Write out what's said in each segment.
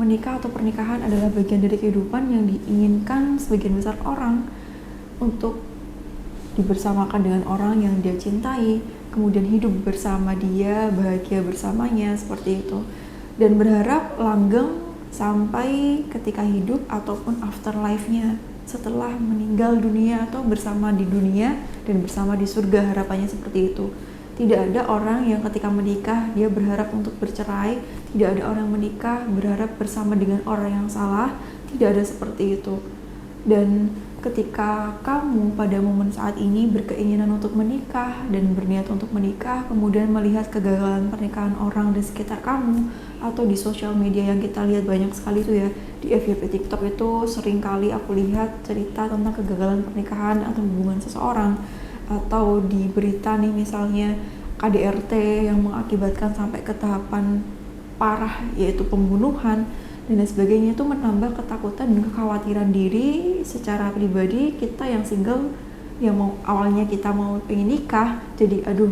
menikah atau pernikahan adalah bagian dari kehidupan yang diinginkan sebagian besar orang untuk dibersamakan dengan orang yang dia cintai, kemudian hidup bersama dia, bahagia bersamanya, seperti itu. Dan berharap langgeng sampai ketika hidup ataupun afterlife-nya, setelah meninggal dunia atau bersama di dunia dan bersama di surga, harapannya seperti itu. Tidak ada orang yang ketika menikah dia berharap untuk bercerai, tidak ada orang menikah berharap bersama dengan orang yang salah, tidak ada seperti itu. Dan ketika kamu pada momen saat ini berkeinginan untuk menikah dan berniat untuk menikah, kemudian melihat kegagalan pernikahan orang di sekitar kamu atau di sosial media yang kita lihat banyak sekali tuh ya, di FYP TikTok itu sering kali aku lihat cerita tentang kegagalan pernikahan atau hubungan seseorang, atau di berita nih misalnya KDRT yang mengakibatkan sampai ke tahapan parah yaitu pembunuhan dan lain sebagainya. Itu menambah ketakutan dan kekhawatiran diri secara pribadi kita yang single, yang awalnya kita mau pengen nikah, jadi aduh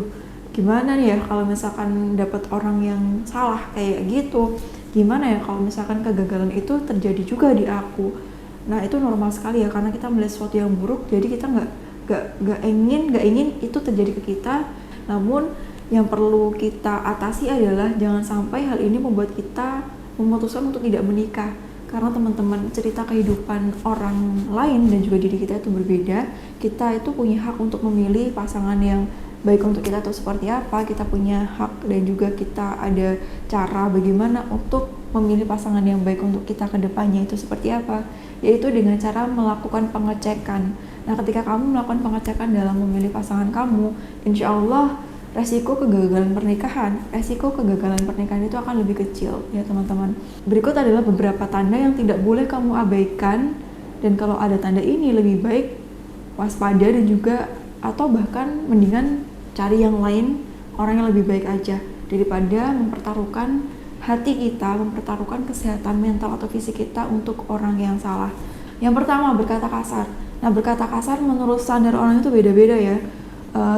gimana nih ya kalau misalkan dapat orang yang salah kayak gitu, gimana ya kalau misalkan kegagalan itu terjadi juga di aku. Nah itu normal sekali ya, karena kita melihat sesuatu yang buruk, jadi kita nggak ingin itu terjadi ke kita. Namun yang perlu kita atasi adalah jangan sampai hal ini membuat kita memutuskan untuk tidak menikah, karena teman-teman, cerita kehidupan orang lain dan juga diri kita itu berbeda. Kita itu punya hak untuk memilih pasangan yang baik untuk kita atau seperti apa. Kita punya hak dan juga kita ada cara bagaimana untuk memilih pasangan yang baik untuk kita ke depannya itu seperti apa, yaitu dengan cara melakukan pengecekan. Nah ketika kamu melakukan pengecekan dalam memilih pasangan kamu, insya Allah resiko kegagalan pernikahan itu akan lebih kecil ya teman-teman. Berikut adalah beberapa tanda yang tidak boleh kamu abaikan, dan kalau ada tanda ini lebih baik waspada dan juga atau bahkan mendingan cari yang lain, orang yang lebih baik aja, daripada mempertaruhkan hati kita, mempertaruhkan kesehatan mental atau fisik kita untuk orang yang salah. Yang pertama, berkata kasar. Nah berkata kasar menurut standar orang itu beda-beda ya,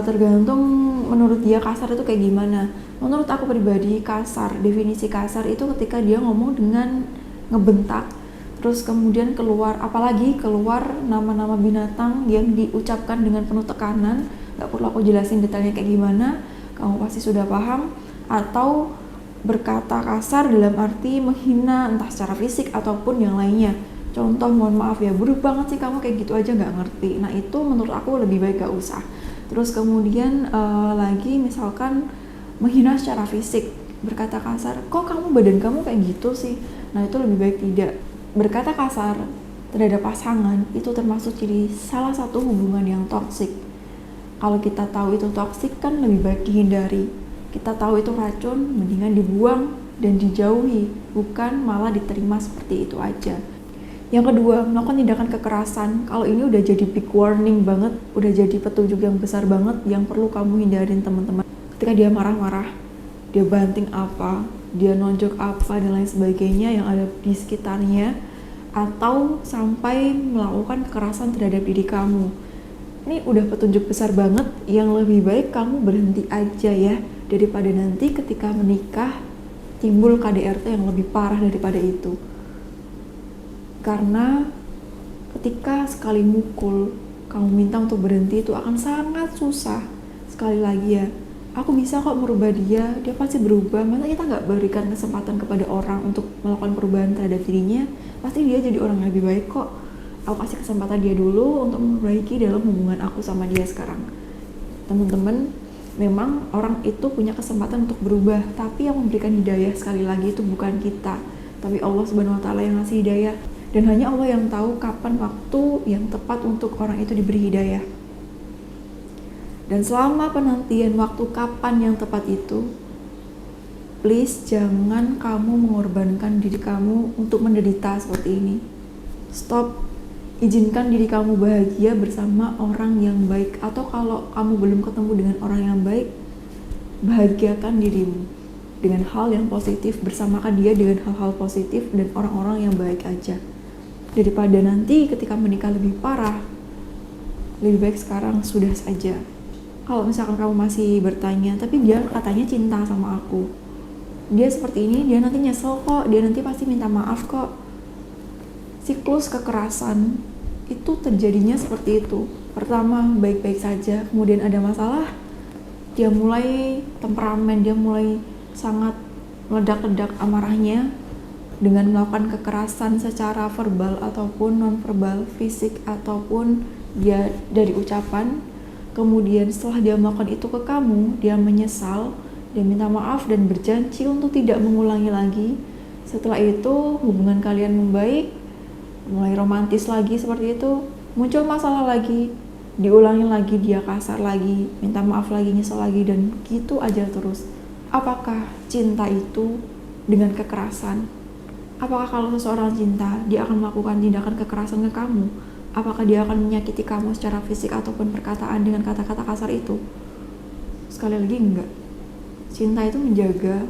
tergantung menurut dia kasar itu kayak gimana. Menurut aku pribadi, kasar, definisi kasar itu ketika dia ngomong dengan ngebentak, terus kemudian apalagi keluar nama-nama binatang yang diucapkan dengan penuh tekanan. Gak perlu aku jelasin detailnya kayak gimana, kamu pasti sudah paham. Atau berkata kasar dalam arti menghina entah secara fisik ataupun yang lainnya. Contoh, mohon maaf ya, buruk banget sih kamu kayak gitu aja gak ngerti. Nah itu menurut aku lebih baik gak usah. Terus kemudian lagi misalkan menghina secara fisik, berkata kasar, kok badan kamu kayak gitu sih. Nah itu lebih baik tidak. Berkata kasar terhadap pasangan itu termasuk jadi salah satu hubungan yang toksik. Kalau kita tahu itu toksik kan lebih baik dihindari. Kita tahu itu racun, mendingan dibuang dan dijauhi, bukan malah diterima seperti itu aja. Yang kedua, melakukan tindakan kekerasan. Kalau ini udah jadi big warning banget, udah jadi petunjuk yang besar banget yang perlu kamu hindarin teman-teman. Ketika dia marah-marah, dia banting apa, dia nonjok apa dan lain sebagainya yang ada di sekitarnya, atau sampai melakukan kekerasan terhadap diri kamu. Ini udah petunjuk besar banget yang lebih baik kamu berhenti aja ya, daripada nanti ketika menikah timbul KDRT yang lebih parah daripada itu. Karena ketika sekali mukul kamu minta untuk berhenti itu akan sangat susah. Sekali lagi ya, aku bisa kok merubah dia pasti berubah. Masa kita gak berikan kesempatan kepada orang untuk melakukan perubahan terhadap dirinya, pasti dia jadi orang yang lebih baik kok. Aku kasih kesempatan dia dulu untuk memperbaiki dalam hubungan aku sama dia sekarang. Teman-teman, memang orang itu punya kesempatan untuk berubah, tapi yang memberikan hidayah sekali lagi itu bukan kita, tapi Allah Subhanahu wa Ta'ala yang ngasih hidayah. Dan hanya Allah yang tahu kapan waktu yang tepat untuk orang itu diberi hidayah. Dan selama penantian waktu kapan yang tepat itu, please jangan kamu mengorbankan diri kamu untuk menderita seperti ini. Stop, izinkan diri kamu bahagia bersama orang yang baik. Atau kalau kamu belum ketemu dengan orang yang baik, bahagiakan dirimu dengan hal yang positif, bersamakan dia dengan hal-hal positif dan orang-orang yang baik aja. Daripada nanti ketika menikah lebih parah, lebih baik sekarang sudah saja. Kalau misalkan kamu masih bertanya, tapi dia katanya cinta sama aku, dia seperti ini, dia nanti nyesel kok, dia nanti pasti minta maaf kok. Siklus kekerasan itu terjadinya seperti itu. Pertama baik-baik saja, kemudian ada masalah, dia mulai temperamen, dia mulai sangat meledak-ledak amarahnya dengan melakukan kekerasan secara verbal ataupun non-verbal, fisik ataupun dia dari ucapan. Kemudian setelah dia melakukan itu ke kamu, dia menyesal, dia minta maaf dan berjanji untuk tidak mengulangi lagi. Setelah itu hubungan kalian membaik, mulai romantis lagi seperti itu, muncul masalah lagi, diulangi lagi, dia kasar lagi, minta maaf lagi, nyesel lagi, dan gitu aja terus. Apakah cinta itu dengan kekerasan? Apakah kalau seseorang cinta, dia akan melakukan tindakan kekerasan ke kamu? Apakah dia akan menyakiti kamu secara fisik ataupun perkataan dengan kata-kata kasar itu? Sekali lagi enggak. Cinta itu menjaga,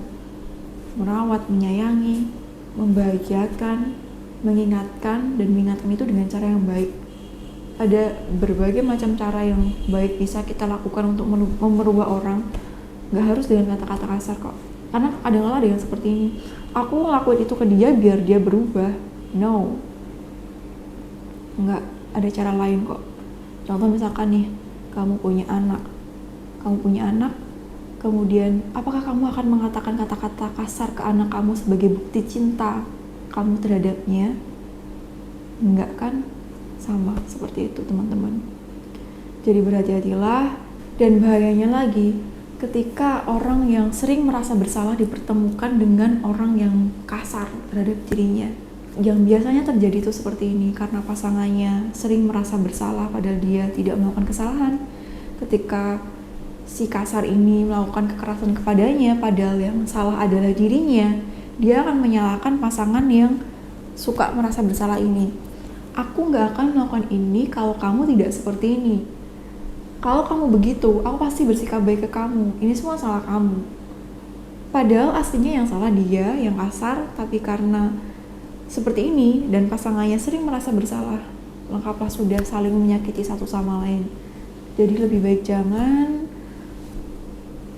merawat, menyayangi, membahagiakan, mengingatkan, dan mengingatkan itu dengan cara yang baik. Ada berbagai macam cara yang baik bisa kita lakukan untuk merubah orang. Gak harus dengan kata-kata kasar kok. Karena kadang-kadang ada yang seperti ini, aku ngelakuin itu ke dia biar dia berubah. No, nggak, ada cara lain kok. Contoh misalkan nih, kamu punya anak, kemudian apakah kamu akan mengatakan kata-kata kasar ke anak kamu sebagai bukti cinta kamu terhadapnya? Enggak kan? Sama seperti itu teman-teman. Jadi berhati-hatilah. Dan bahayanya lagi, ketika orang yang sering merasa bersalah dipertemukan dengan orang yang kasar terhadap dirinya. Yang biasanya terjadi itu seperti ini, karena pasangannya sering merasa bersalah padahal dia tidak melakukan kesalahan. Ketika si kasar ini melakukan kekerasan kepadanya padahal yang salah adalah dirinya, dia akan menyalahkan pasangan yang suka merasa bersalah ini. Aku gak akan melakukan ini kalau kamu tidak seperti ini. Kalau kamu begitu, aku pasti bersikap baik ke kamu. Ini semua salah kamu. Padahal aslinya yang salah dia, yang kasar, tapi karena seperti ini dan pasangannya sering merasa bersalah, lengkaplah sudah saling menyakiti satu sama lain. Jadi lebih baik jangan,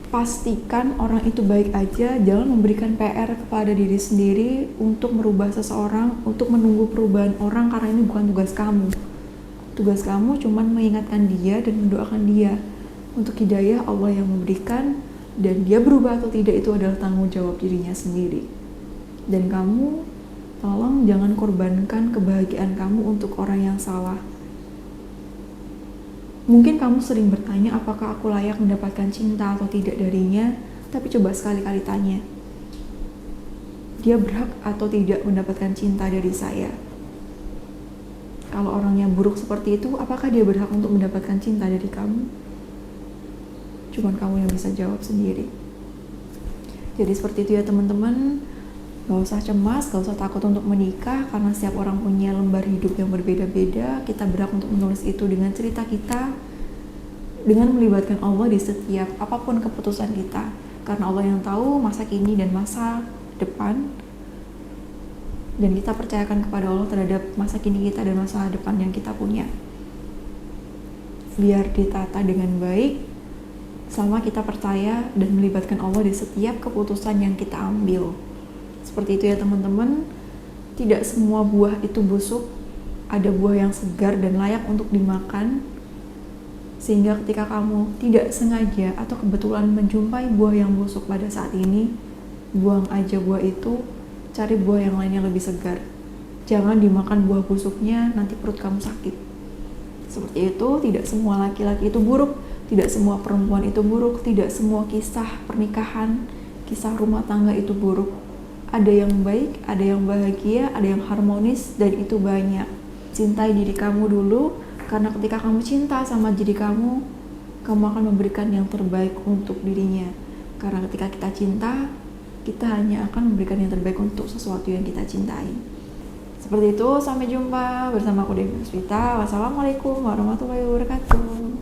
pastikan orang itu baik aja, jangan memberikan PR kepada diri sendiri untuk merubah seseorang, untuk menunggu perubahan orang, karena ini bukan tugas kamu. Tugas kamu cuma mengingatkan dia dan mendoakan dia. Untuk hidayah Allah yang memberikan, dan dia berubah atau tidak itu adalah tanggung jawab dirinya sendiri. Dan kamu tolong jangan korbankan kebahagiaan kamu untuk orang yang salah. Mungkin kamu sering bertanya apakah aku layak mendapatkan cinta atau tidak darinya, tapi coba sekali-kali tanya, dia berhak atau tidak mendapatkan cinta dari saya? Kalau orangnya buruk seperti itu, apakah dia berhak untuk mendapatkan cinta dari kamu? Cuman kamu yang bisa jawab sendiri. Jadi seperti itu ya teman-teman. Gak usah cemas, gak usah takut untuk menikah, karena setiap orang punya lembar hidup yang berbeda-beda. Kita berhak untuk menulis itu dengan cerita kita, dengan melibatkan Allah di setiap apapun keputusan kita. Karena Allah yang tahu masa kini dan masa depan, dan kita percayakan kepada Allah terhadap masa kini kita dan masa depan yang kita punya. Biar ditata dengan baik, selama kita percaya dan melibatkan Allah di setiap keputusan yang kita ambil. Seperti itu ya teman-teman. Tidak semua buah itu busuk, ada buah yang segar dan layak untuk dimakan. Sehingga ketika kamu tidak sengaja atau kebetulan menjumpai buah yang busuk pada saat ini, buang aja buah itu, cari buah yang lainnya lebih segar. Jangan dimakan buah busuknya, nanti perut kamu sakit. Seperti itu. Tidak semua laki-laki itu buruk, tidak semua perempuan itu buruk, tidak semua kisah pernikahan, kisah rumah tangga itu buruk. Ada yang baik, ada yang bahagia, ada yang harmonis, dan itu banyak. Cintai diri kamu dulu, karena ketika kamu cinta sama diri kamu akan memberikan yang terbaik untuk dirinya. Karena ketika kita cinta, kita hanya akan memberikan yang terbaik untuk sesuatu yang kita cintai. Seperti itu, sampai jumpa bersama aku Dewi Puspita. Wassalamualaikum warahmatullahi wabarakatuh.